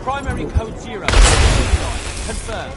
Primary code 0. Confirm.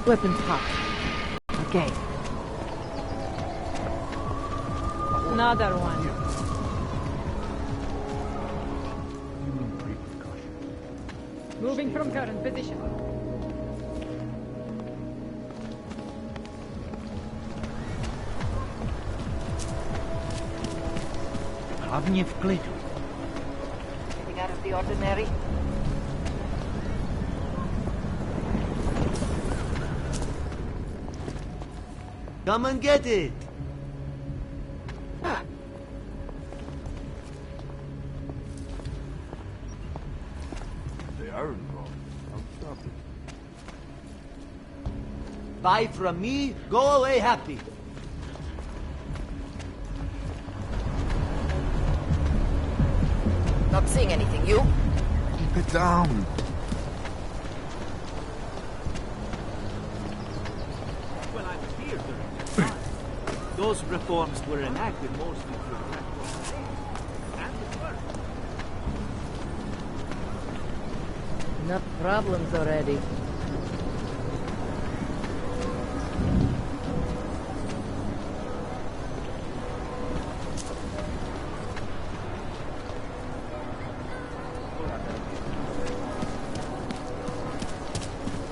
Weapons hot. Okay. Another one. Moving from current position. Hlavně v klidu. Anything out of the ordinary? Come and get it! They are involved. I'll stop it. Buy from me, go away happy. Not seeing anything, you? Keep it down. Well, I'm here during this time. Those reforms were enacted mostly to attract and it worked. Enough problems already.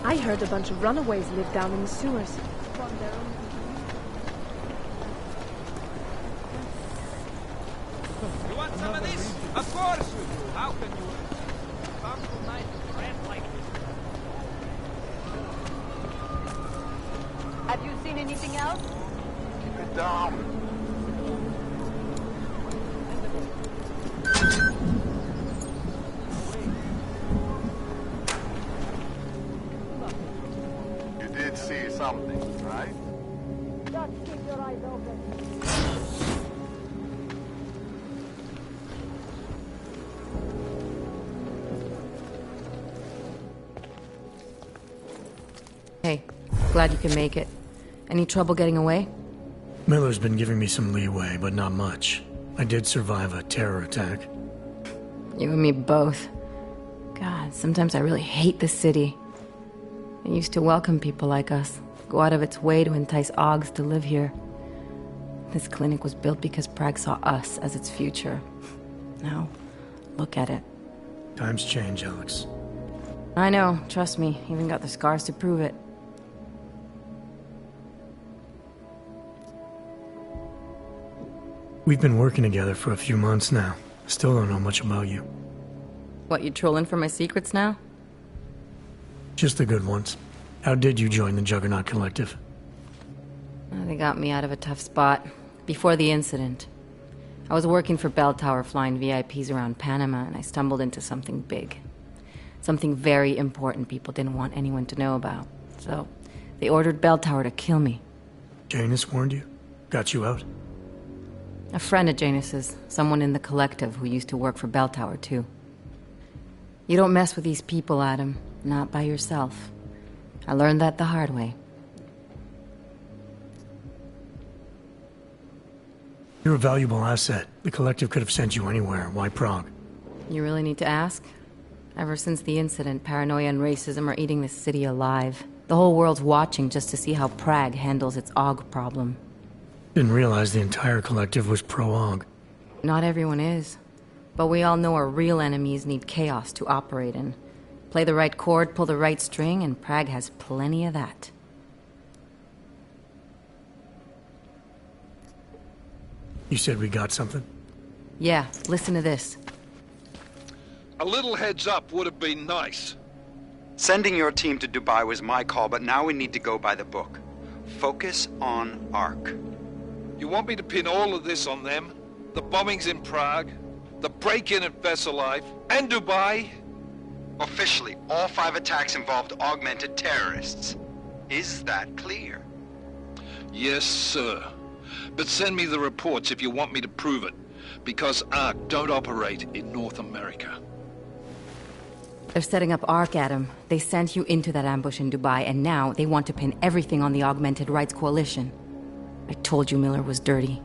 I heard a bunch of runaways live down in the sewers. From their own... You want some of this? Of course you do. How can you? Come tonight with bread like this. Have you seen anything else? Keep it down. You did see something, right? Just keep your eyes open. Hey, glad you can make it. Any trouble getting away? Miller's been giving me some leeway, but not much. I did survive a terror attack. You and me both. God, sometimes I really hate this city. It used to welcome people like us, go out of its way to entice Augs to live here. This clinic was built because Prague saw us as its future. Now, look at it. Times change, Alex. I know, trust me, even got the scars to prove it. We've been working together for a few months now. Still don't know much about you. What, you trolling for my secrets now? Just the good ones. How did you join the Juggernaut Collective? They got me out of a tough spot. Before the incident, I was working for Bell Tower flying VIPs around Panama, and I stumbled into something big. Something very important people didn't want anyone to know about. So, they ordered Bell Tower to kill me. Janus warned you? Got you out? A friend of Janus's, someone in the collective who used to work for Bell Tower, too. You don't mess with these people, Adam. Not by yourself. I learned that the hard way. You're a valuable asset. The collective could have sent you anywhere. Why Prague? You really need to ask? Ever since the incident, paranoia and racism are eating this city alive. The whole world's watching just to see how Prague handles its AUG problem. Didn't realize the entire collective was pro-AUG. Not everyone is. But we all know our real enemies need chaos to operate in. Play the right chord, pull the right string, and Prague has plenty of that. You said we got something? Yeah, listen to this. A little heads up would have been nice. Sending your team to Dubai was my call, but now we need to go by the book. Focus on ARC. You want me to pin all of this on them? The bombings in Prague, the break-in at Veselaiv, and Dubai? Officially, all 5 attacks involved augmented terrorists. Is that clear? Yes, sir. But send me the reports if you want me to prove it, because ARC don't operate in North America. They're setting up ARC, Adam. They sent you into that ambush in Dubai, and now they want to pin everything on the Augmented Rights Coalition. I told you Miller was dirty.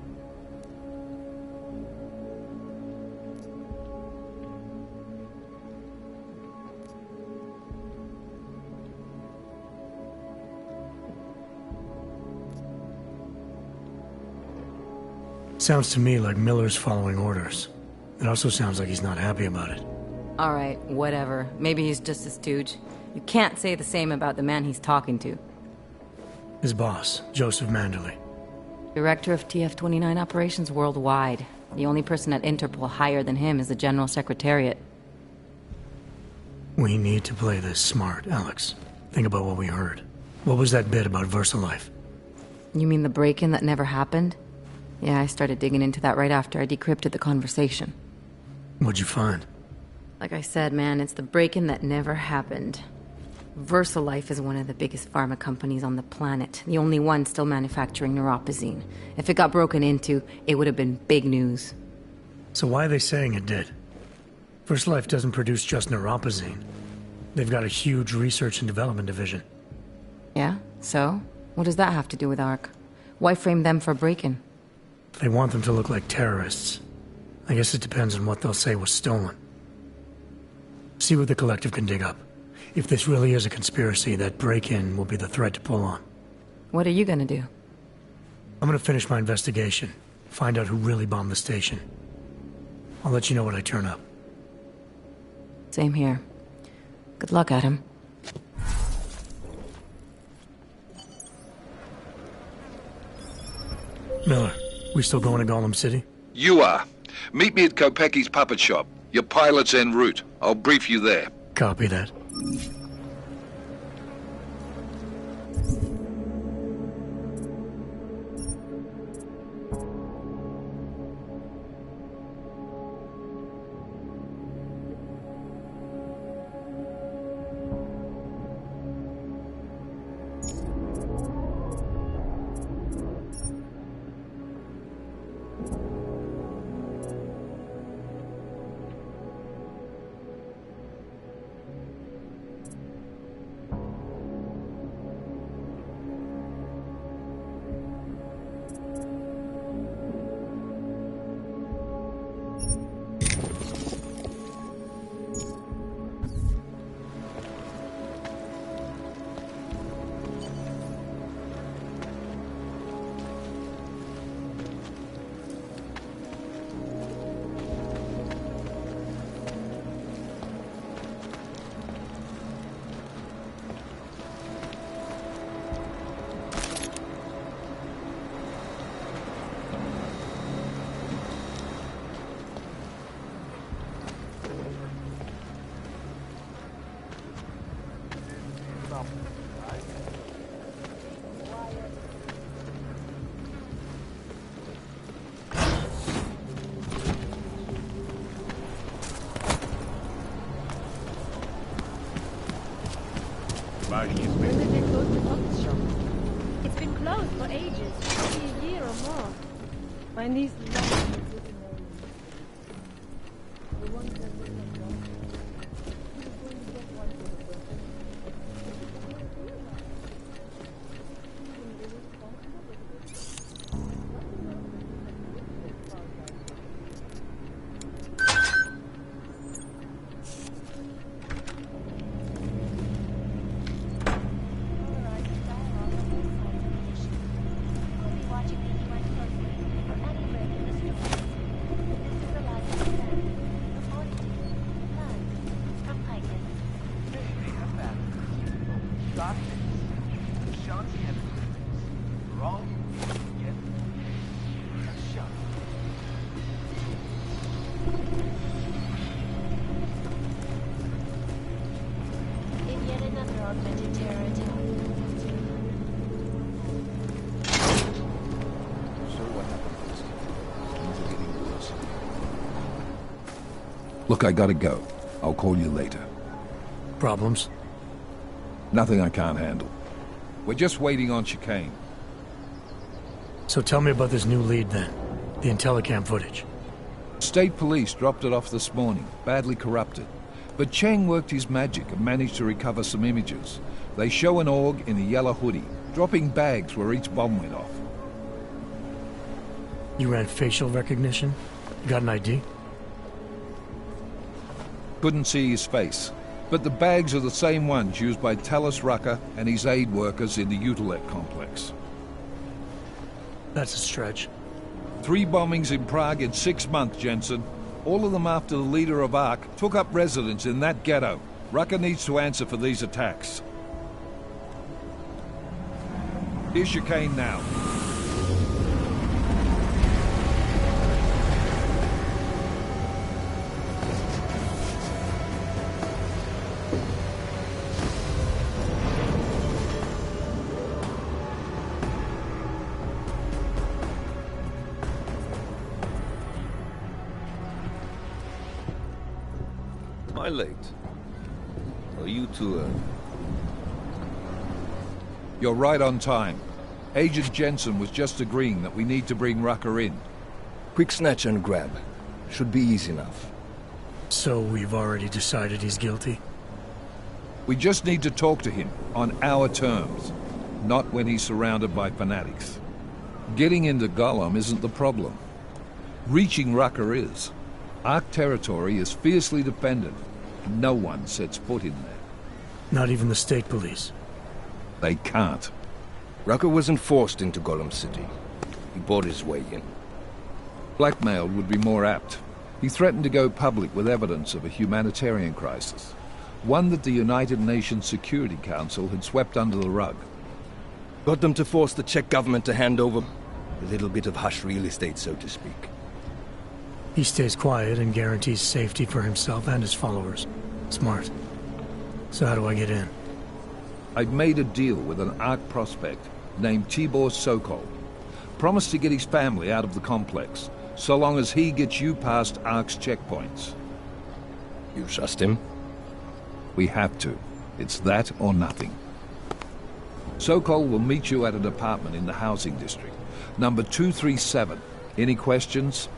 Sounds to me like Miller's following orders. It also sounds like he's not happy about it. All right, whatever. Maybe he's just a stooge. You can't say the same about the man he's talking to. His boss, Joseph Manderley. Director of TF-29 operations worldwide. The only person at Interpol higher than him is the General Secretariat. We need to play this smart, Alex. Think about what we heard. What was that bit about VersaLife? You mean the break-in that never happened? Yeah, I started digging into that right after I decrypted the conversation. What'd you find? Like I said, man, it's the break-in that never happened. VersaLife is one of the biggest pharma companies on the planet. The only one still manufacturing neuropozyne. If it got broken into, it would have been big news. So why are they saying it did? VersaLife doesn't produce just neuropozyne. They've got a huge research and development division. Yeah? So? What does that have to do with ARC? Why frame them for break-in? They want them to look like terrorists. I guess it depends on what they'll say was stolen. See what the collective can dig up. If this really is a conspiracy, that break-in will be the thread to pull on. What are you gonna do? I'm gonna finish my investigation. Find out who really bombed the station. I'll let you know when I turn up. Same here. Good luck, Adam. Miller, we still going to Gollum City? You are. Meet me at Kopecki's puppet shop. Your pilot's en route. I'll brief you there. Copy that. more. Find these lessons. The ones that we have done. Who's going to get one for the person? Look, I gotta go. I'll call you later. Problems? Nothing I can't handle. We're just waiting on chicane. So tell me about this new lead then. The Intellicam footage. State police dropped it off this morning, badly corrupted. But Cheng worked his magic and managed to recover some images. They show an org in a yellow hoodie, dropping bags where each bomb went off. You ran facial recognition? Got an ID? Couldn't see his face, but the bags are the same ones used by Talos Rucker and his aid workers in the Utilec complex. That's a stretch. 3 bombings in Prague in 6 months, Jensen. All of them after the leader of ARC took up residence in that ghetto. Rucker needs to answer for these attacks. Here's chicane now. Am I late? Are you too early? You're right on time. Agent Jensen was just agreeing that we need to bring Rucker in. Quick snatch and grab. Should be easy enough. So we've already decided he's guilty? We just need to talk to him on our terms, not when he's surrounded by fanatics. Getting into Gollum isn't the problem. Reaching Rucker is. ARC territory is fiercely defended. No one sets foot in there. Not even the state police? They can't. Rucker wasn't forced into Gollum City. He bought his way in. Blackmailed would be more apt. He threatened to go public with evidence of a humanitarian crisis. One that the United Nations Security Council had swept under the rug. Got them to force the Czech government to hand over a little bit of hush real estate, so to speak. He stays quiet and guarantees safety for himself and his followers. Smart. So how do I get in? I've made a deal with an ARC prospect named Tibor Sokol. Promised to get his family out of the complex, so long as he gets you past ARC's checkpoints. You trust him? We have to. It's that or nothing. Sokol will meet you at an apartment in the housing district. Number 237. Any questions?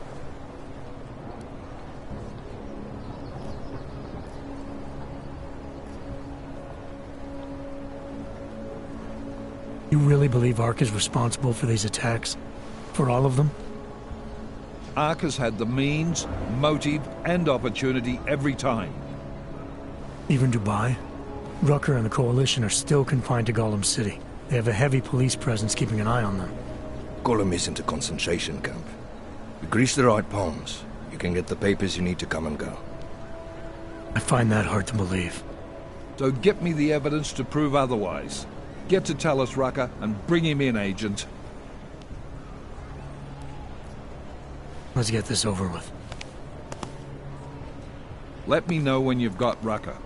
You really believe ARC is responsible for these attacks? For all of them? ARC has had the means, motive, and opportunity every time. Even Dubai? Rucker and the Coalition are still confined to Gollum City. They have a heavy police presence keeping an eye on them. Gollum isn't a concentration camp. You grease the right palms, you can get the papers you need to come and go. I find that hard to believe. So get me the evidence to prove otherwise. Get to Talos Rucker and bring him in, Agent. Let's get this over with. Let me know when you've got Rucker.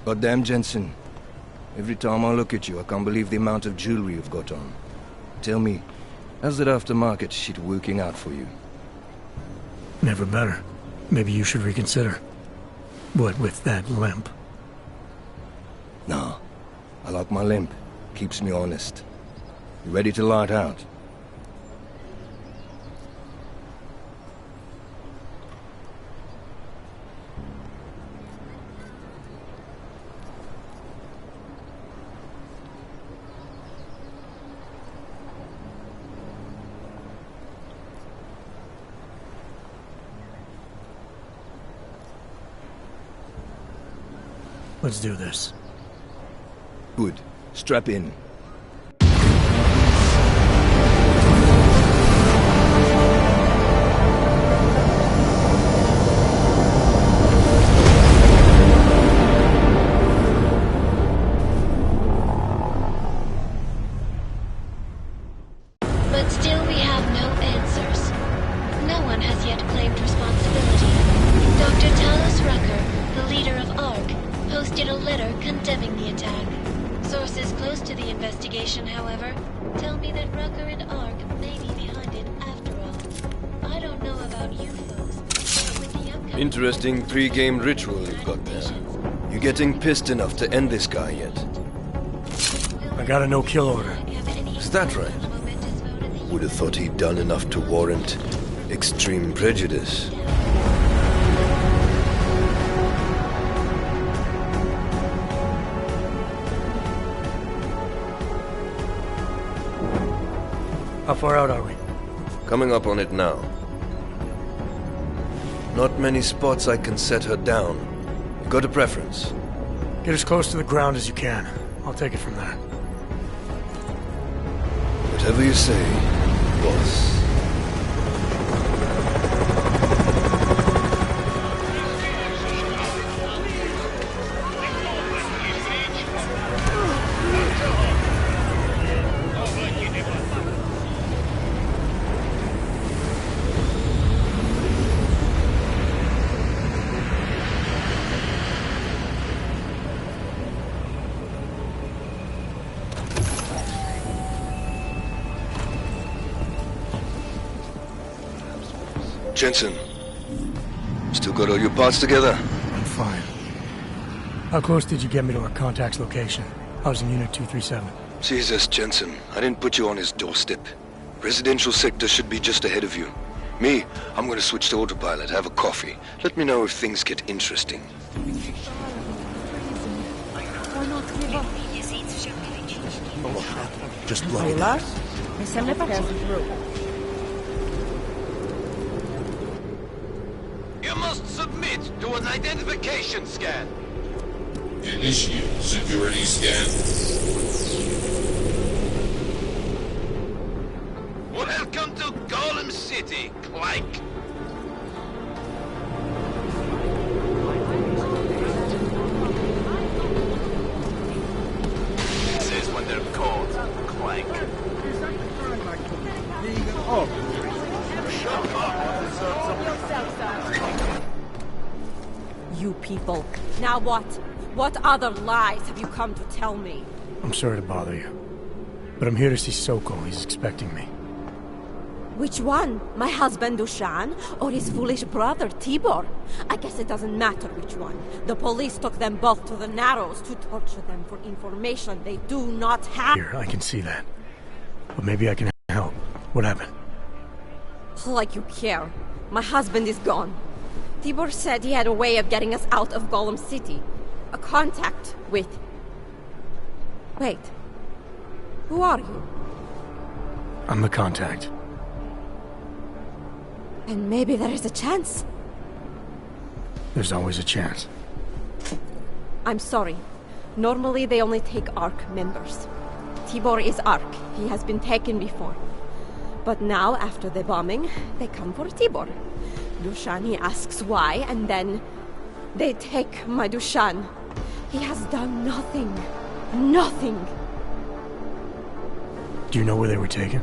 Goddamn, Jensen. Every time I look at you, I can't believe the amount of jewelry you've got on. Tell me, how's that aftermarket shit working out for you? Never better. Maybe you should reconsider. What with that limp? Nah, I like my limp. Keeps me honest. You ready to light out? Let's do this. Good. Strap in. But still we have no answers. No one has yet claimed responsibility. Dr. Talos Rucker, the leader of ARC, posted a letter condemning the attack. Sources close to the investigation, however, tell me that Rucker and ARC may be behind it after all. I don't know about you folks, but with the upcoming... Interesting pre-game ritual you've got there. You getting pissed enough to end this guy yet? I got a no-kill order. Is that right? Would have thought he'd done enough to warrant extreme prejudice. How far out are we? Coming up on it now. Not many spots I can set her down. You got a preference? Get as close to the ground as you can. I'll take it from there. Whatever you say, boss. Jensen, still got all your parts together? I'm fine. How close did you get me to our contact's location? I was in Unit 237. Jesus, Jensen, I didn't put you on his doorstep. Residential sector should be just ahead of you. Me, I'm gonna switch to autopilot, have a coffee. Let me know if things get interesting. Just blow it. You must submit to an identification scan. Initiate security scan. Welcome to Golem City, Clank. This is when they're called Clank. You people. Now what? What other lies have you come to tell me? I'm sorry to bother you. But I'm here to see Soko. He's expecting me. Which one? My husband Dushan or his foolish brother Tibor? I guess it doesn't matter which one. The police took them both to the Narrows to torture them for information they do not have. Here, I can see that. But maybe I can help. What happened? Like you care. My husband is gone. Tibor said he had a way of getting us out of Golem City. A contact with... Wait. Who are you? I'm the contact. And maybe there is a chance. There's always a chance. I'm sorry. Normally they only take ARC members. Tibor is ARC. He has been taken before. But now, after the bombing, they come for Tibor. Dushan, he asks why, and then they take my Dushan. He has done nothing. Nothing. Do you know where they were taken?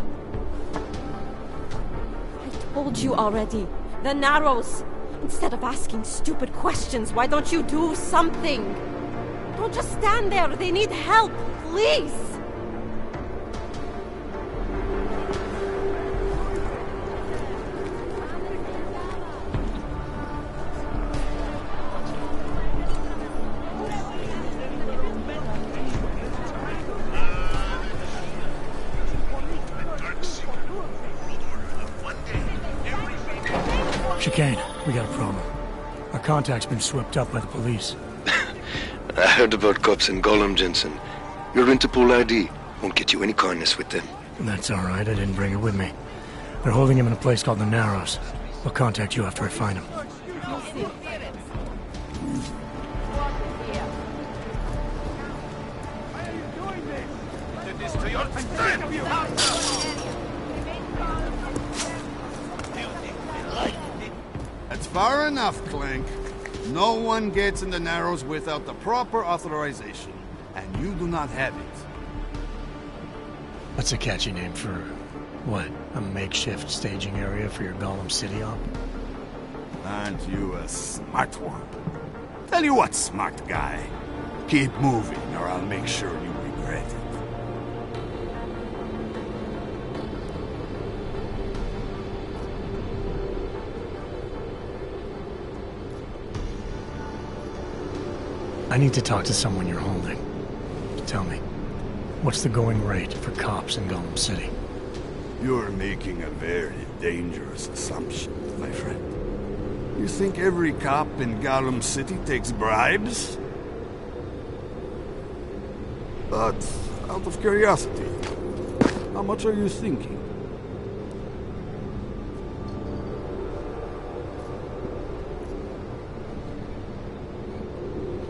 I told you already. The Narrows. Instead of asking stupid questions, why don't you do something? Don't just stand there. They need help. Please. Chicane, we got a problem. Our contact's been swept up by the police. I heard about cops in Gollum, Jensen. Your Interpol ID won't get you any kindness with them. That's all right. I didn't bring it with me. They're holding him in a place called the Narrows. I'll contact you after I find him. That's far enough, Clank. No one gets in the Narrows without the proper authorization, and you do not have it. That's a catchy name for, what, a makeshift staging area for your Gollum City op? Aren't you a smart one? Tell you what, smart guy. Keep moving, or I'll make sure you regret it. I need to talk to someone you're holding. Tell me, what's the going rate for cops in Gollum City? You're making a very dangerous assumption, my friend. You think every cop in Gollum City takes bribes? But, out of curiosity, how much are you thinking?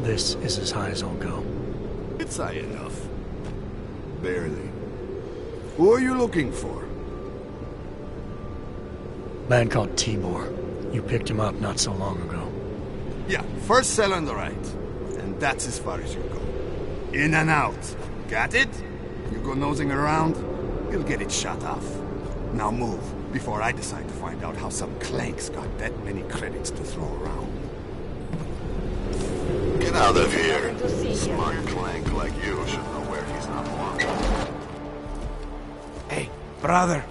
This is as high as I'll go. It's high enough. Barely. Who are you looking for? Man called Tibor. You picked him up not so long ago. Yeah, first cell on the right. And that's as far as you go. In and out. Got it? You go nosing around, you'll get it shut off. Now move, before I decide to find out how some clanks got that many credits to throw around. Get out of here. Smart clank like you should know where he's not wanted. Hey, brother,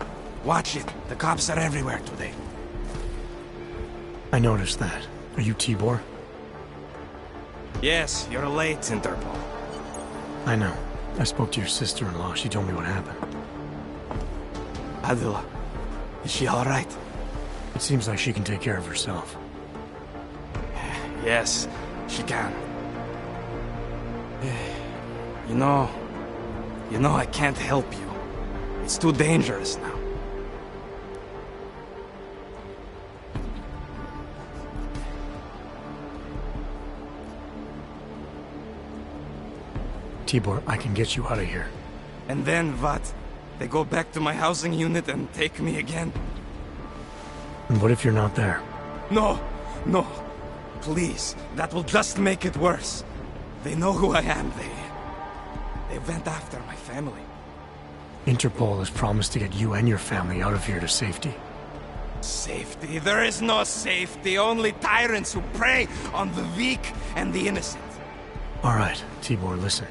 watch it. The cops are everywhere today. I noticed that. Are you Tibor? Yes, you're late, Interpol. I know. I spoke to your sister-in-law. She told me what happened. Adila, is she all right? It seems like she can take care of herself. Yes, she can. You know, I can't help you. It's too dangerous now. Tibor, I can get you out of here. And then what? They go back to my housing unit and take me again? And what if you're not there? No, no. Please, that will just make it worse. They know who I am. They went after my family. Interpol has promised to get you and your family out of here to safety. Safety? There is no safety. Only tyrants who prey on the weak and the innocent. All right, Tibor, listen.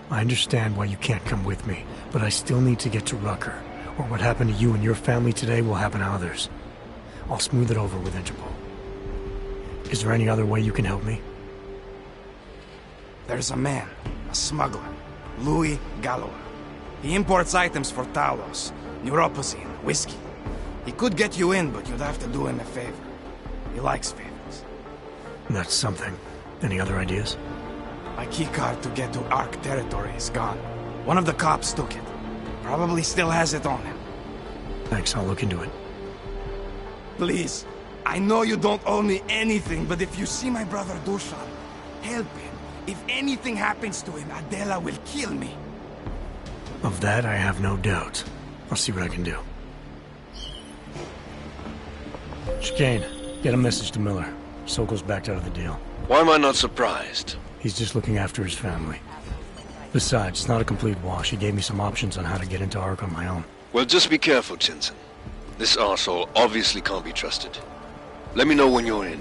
I understand why you can't come with me, but I still need to get to Rucker, or what happened to you and your family today will happen to others. I'll smooth it over with Interpol. Is there any other way you can help me? There's a man, a smuggler, Louis Galloway. He imports items for Talos, neuropozyne, whiskey. He could get you in, but you'd have to do him a favor. He likes favors. That's something. Any other ideas? My keycard to get to Ark territory is gone. One of the cops took it. Probably still has it on him. Thanks, I'll look into it. Please, I know you don't owe me anything, but if you see my brother Dusan, help him. If anything happens to him, Adela will kill me. Of that, I have no doubt. I'll see what I can do. Chicane, get a message to Miller. Sokol's backed out of the deal. Why am I not surprised? He's just looking after his family. Besides, it's not a complete wash. He gave me some options on how to get into Ark on my own. Well, just be careful, Jensen. This arsehole obviously can't be trusted. Let me know when you're in.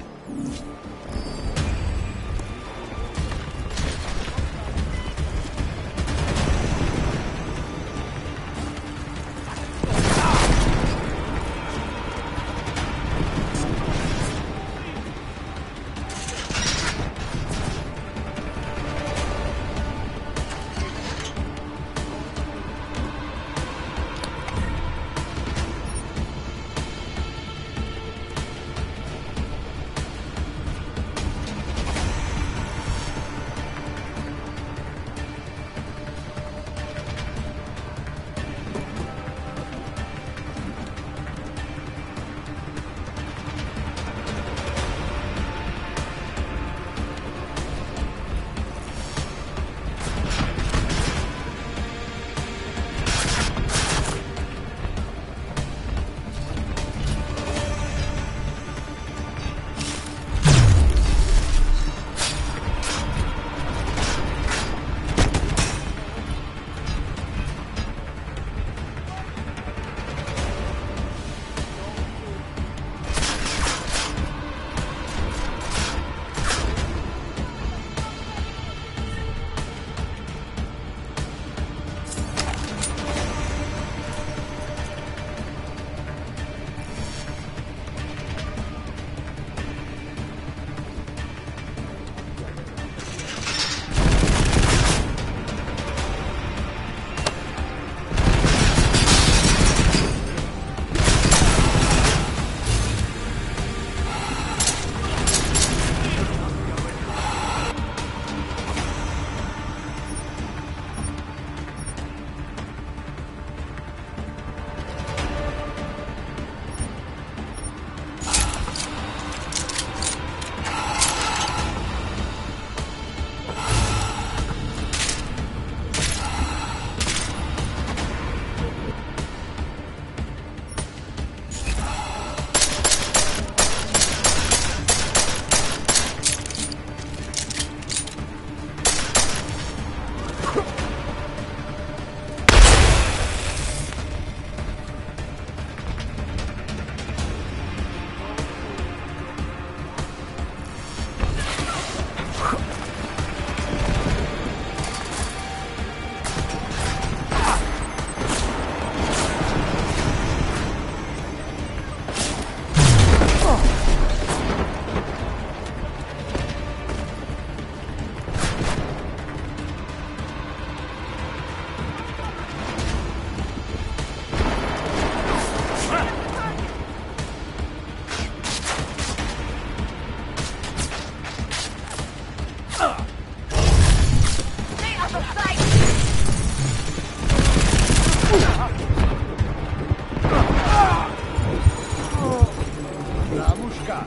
Ramushka.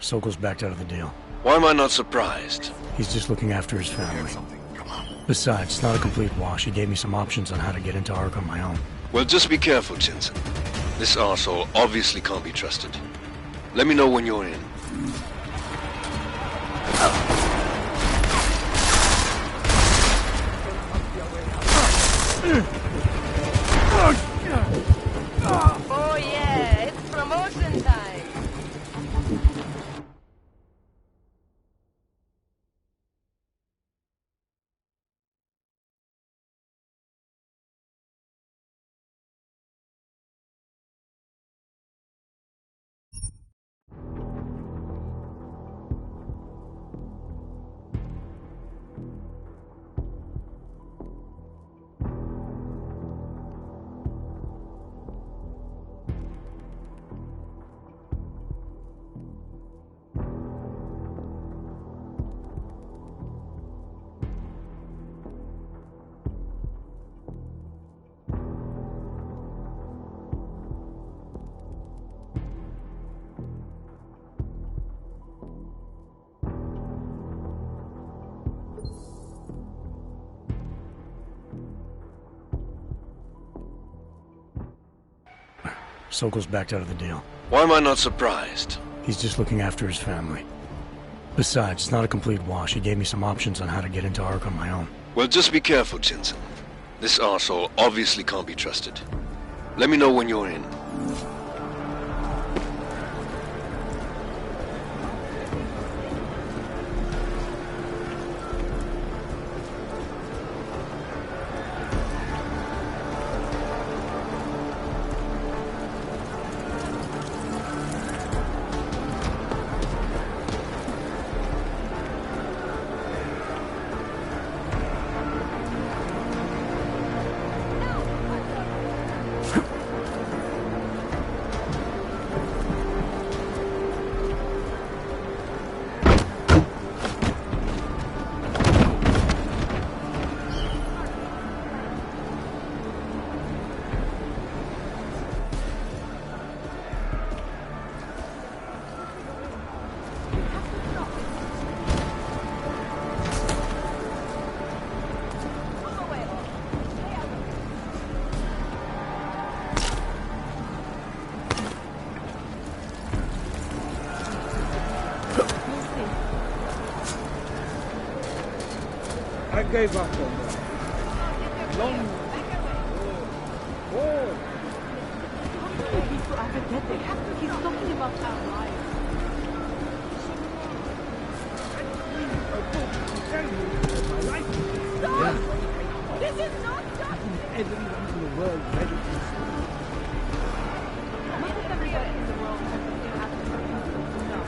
Sokol's backed out of the deal. Why am I not surprised? He's just looking after his family. Besides, it's not a complete wash. He gave me some options on how to get into Ark on my own. Well, just be careful, Jensen. This arsehole obviously can't be trusted. Let me know when you're in. Oh yeah, it's promotion time. Sokol's backed out of the deal. Why am I not surprised? He's just looking after his family. Besides, it's not a complete wash. He gave me some options on how to get into Ark on my own. Well, just be careful, Jensen. This arsehole obviously can't be trusted. Let me know when you're in. I gave up on that. Long. Oh. He's so apathetic. He's talking about our lives. Yeah. This is not justice! Everyone in the world ready to see. What if everybody in the world has something happen to him? No.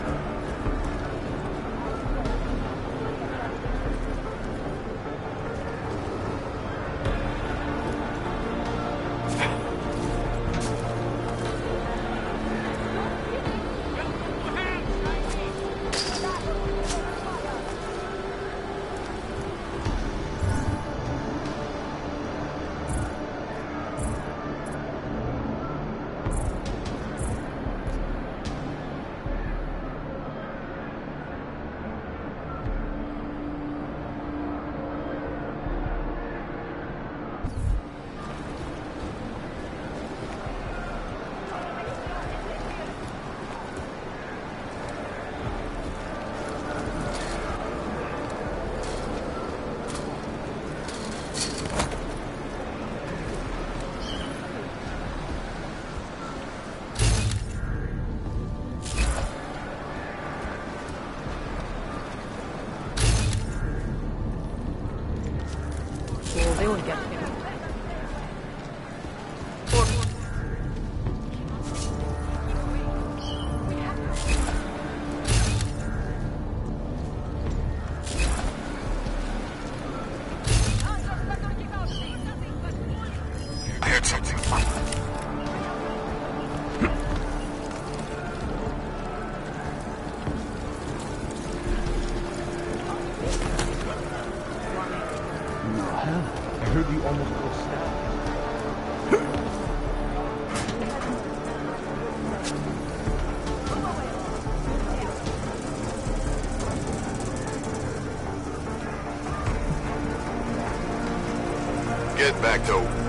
I heard you almost got stabbed. Get back to...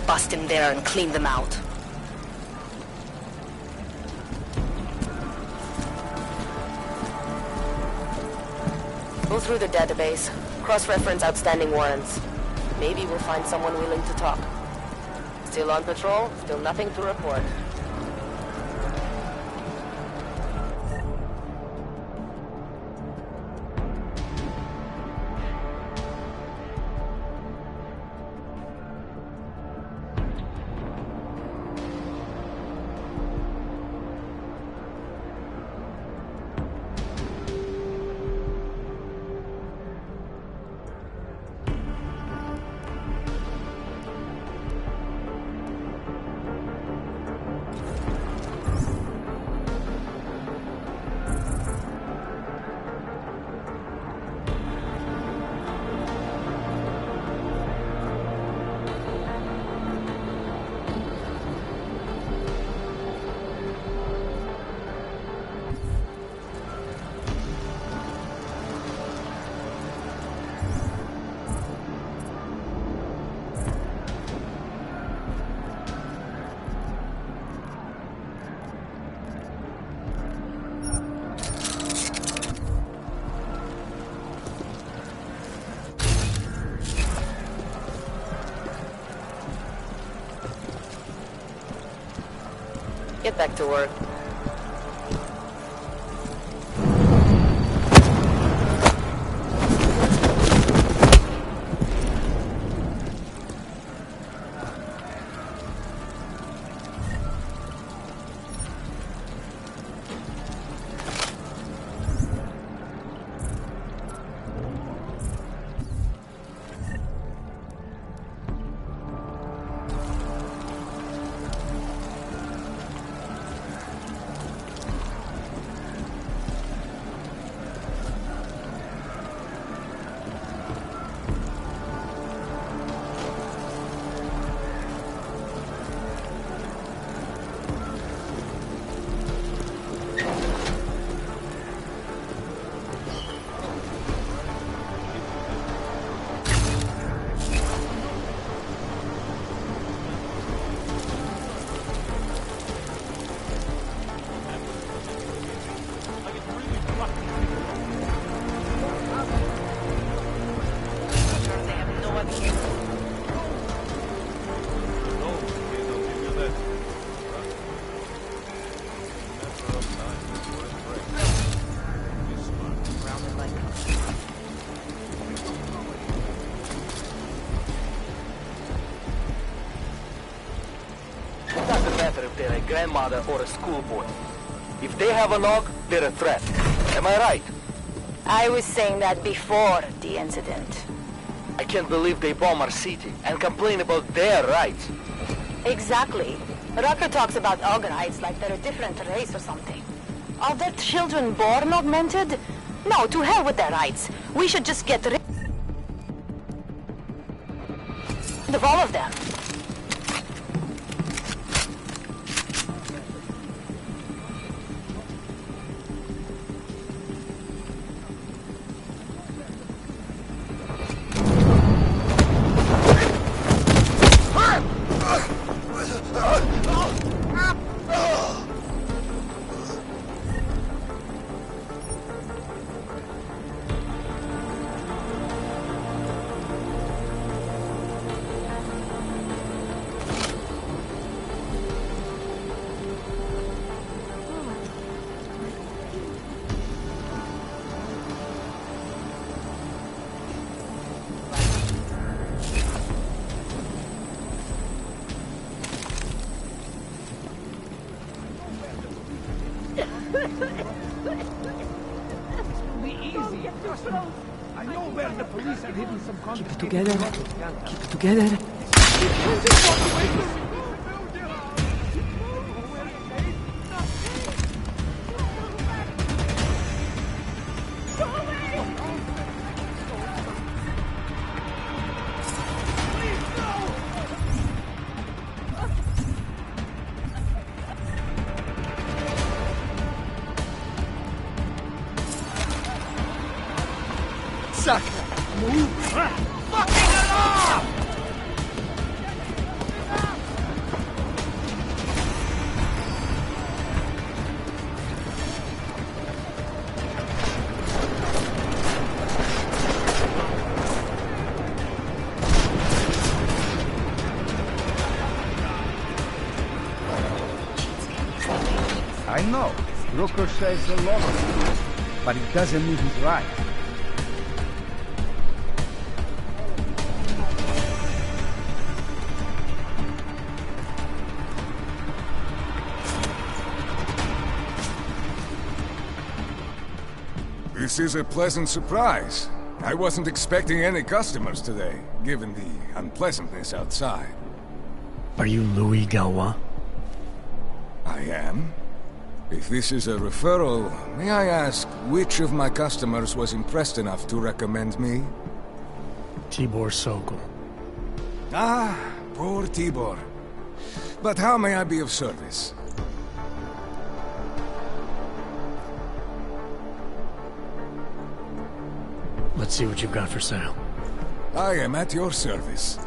Bust in there and clean them out. Go through the database. Cross-reference outstanding warrants. Maybe we'll find someone willing to talk. Still on patrol? Still nothing to report. Get back to work. If they're a grandmother or a schoolboy. If they have a log, they're a threat. Am I right? I was saying that before the incident. I can't believe they bomb our city and complain about their rights. Exactly. Rucker talks about Ogrites like they're a different race or something. Are their children born augmented? No, to hell with their rights. We should just get rid of all of them. Be easy. Trust me. I know where the police have hidden some Keep it together. Keep it together. I know. Rooker says a lot of things, but it doesn't mean he's right. This is a pleasant surprise. I wasn't expecting any customers today, given the unpleasantness outside. Are you Louis Galois? I am. If this is a referral, may I ask which of my customers was impressed enough to recommend me? Tibor Sokol. Ah, poor Tibor. But how may I be of service? Let's see what you've got for sale. I am at your service.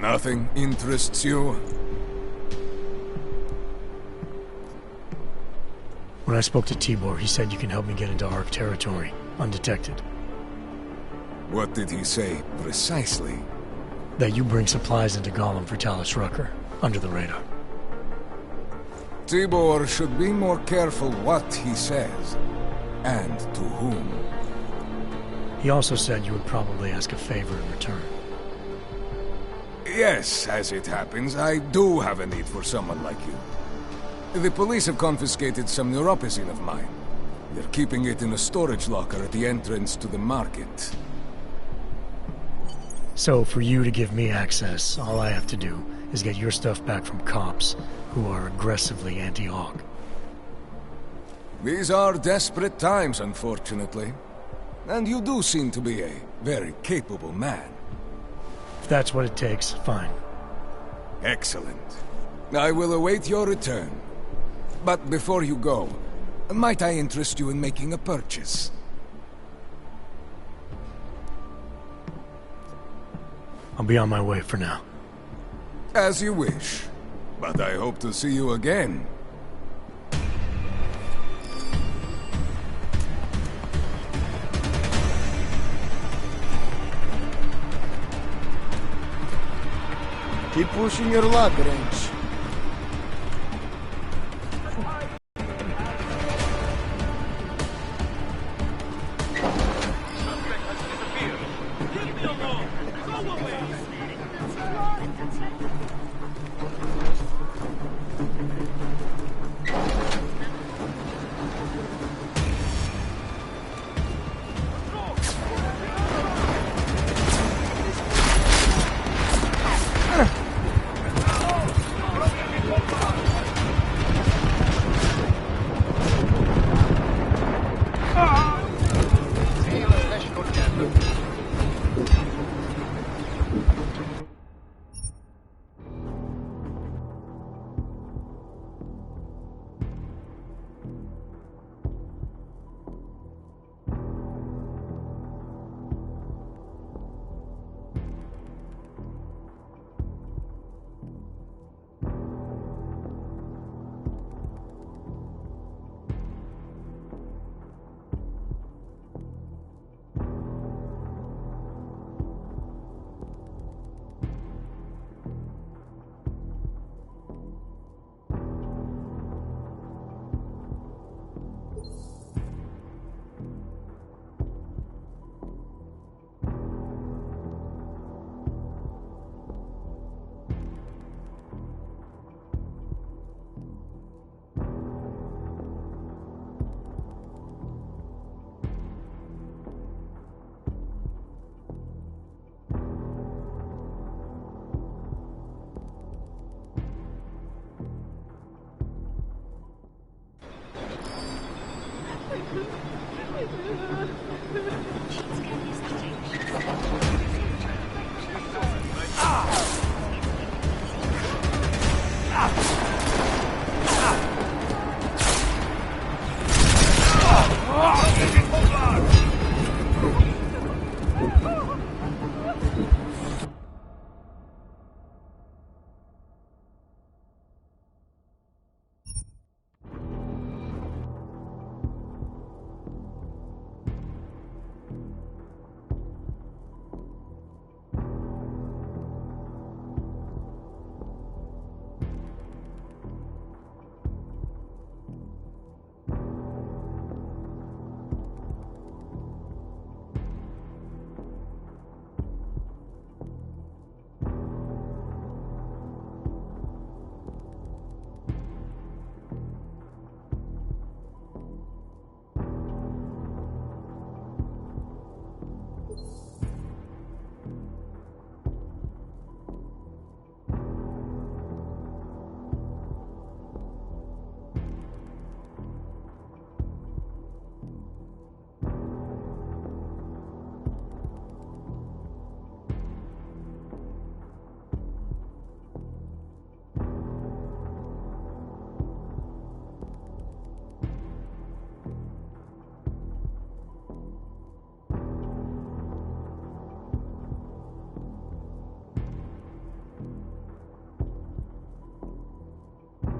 Nothing interests you? When I spoke to Tibor, he said you can help me get into Ark territory, undetected. What did he say, precisely? That you bring supplies into Gollum for Talus Rucker, under the radar. Tibor should be more careful what he says, and to whom. He also said you would probably ask a favor in return. Yes, as it happens, I do have a need for someone like you. The police have confiscated some neuropozyne of mine. They're keeping it in a storage locker at the entrance to the market. So, for you to give me access, all I have to do is get your stuff back from cops who are aggressively anti-Aug. These are desperate times, unfortunately. And you do seem to be a very capable man. If that's what it takes, fine. Excellent. I will await your return. But before you go, might I interest you in making a purchase? I'll be on my way for now. As you wish. But I hope to see you again. Keep pushing your luck, Range.